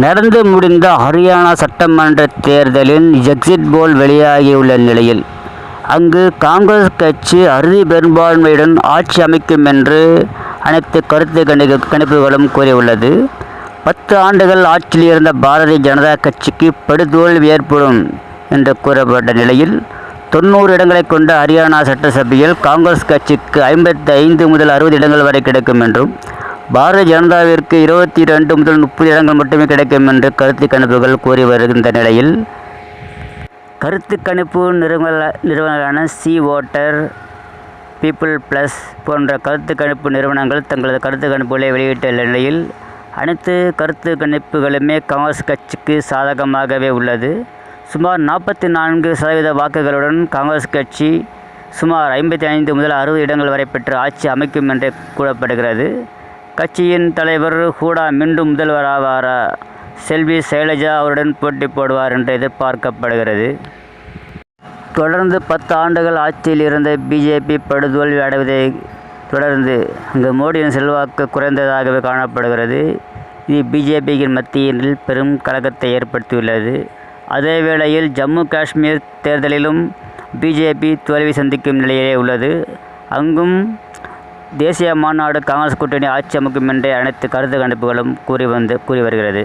நடந்து முடிந்த ஹரியானா சட்டமன்ற தேர்தலின் எக்ஸிட் போல் வெளியாகியுள்ள நிலையில், அங்கு காங்கிரஸ் கட்சி அறுதி பெரும்பான்மையுடன் ஆட்சி அமைக்கும் என்று அனைத்து கருத்து கணிப்புகளும் கூறியுள்ளது. 10 ஆண்டுகள் ஆட்சியில் இருந்த பாரதிய ஜனதா கட்சிக்கு படுதோல்வி ஏற்படும் என்று கூறப்பட்ட நிலையில், 90 இடங்களை கொண்ட ஹரியானா சட்டசபையில் காங்கிரஸ் கட்சிக்கு 55 முதல் 60 இடங்கள் வரை கிடைக்கும் என்றும், பாரதிய ஜனதாவிற்கு 22 முதல் 30 இடங்கள் மட்டுமே கிடைக்கும் என்று கருத்து கணிப்புகள் கூறி வருகின்ற நிலையில், கருத்து கணிப்பு நிறுவனங்களான சி வோட்டர், பீப்புள் பிளஸ் போன்ற கருத்து கணிப்பு நிறுவனங்கள் தங்களது கருத்து கணிப்புகளை வெளியிட்டுள்ள நிலையில், அனைத்து கருத்து கணிப்புகளுமே காங்கிரஸ் கட்சிக்கு சாதகமாகவே உள்ளது. சுமார் 44% வாக்குகளுடன் காங்கிரஸ் கட்சி சுமார் 55 முதல் 60 இடங்கள் வரை பெற்று ஆட்சி அமைக்கும் என்று கூறப்படுகிறது. கட்சியின் தலைவர் ஹூடா மீண்டும் முதல்வராவாரா? செல்வி சைலஜா அவருடன் போட்டி போடுவார் என்று எதிர்பார்க்கப்படுகிறது. தொடர்ந்து 10 ஆண்டுகள் ஆட்சியில் இருந்த பிஜேபி படுதோல்வி அடைவதை தொடர்ந்து அங்கு மோடியின் செல்வாக்கு குறைந்ததாகவே காணப்படுகிறது. இது பிஜேபியின் மத்தியில் பெரும் கலக்கத்தை ஏற்படுத்தியுள்ளது. அதே வேளையில் ஜம்மு காஷ்மீர் தேர்தலிலும் பிஜேபி தோல்வி சந்திக்கும் நிலையிலே உள்ளது. அங்கும் தேசிய மாநாடு காங்கிரஸ் கூட்டணி ஆட்சி அமைக்கும் என்றே அனைத்து கருத்து கணிப்புகளும் கூறி வருகிறது.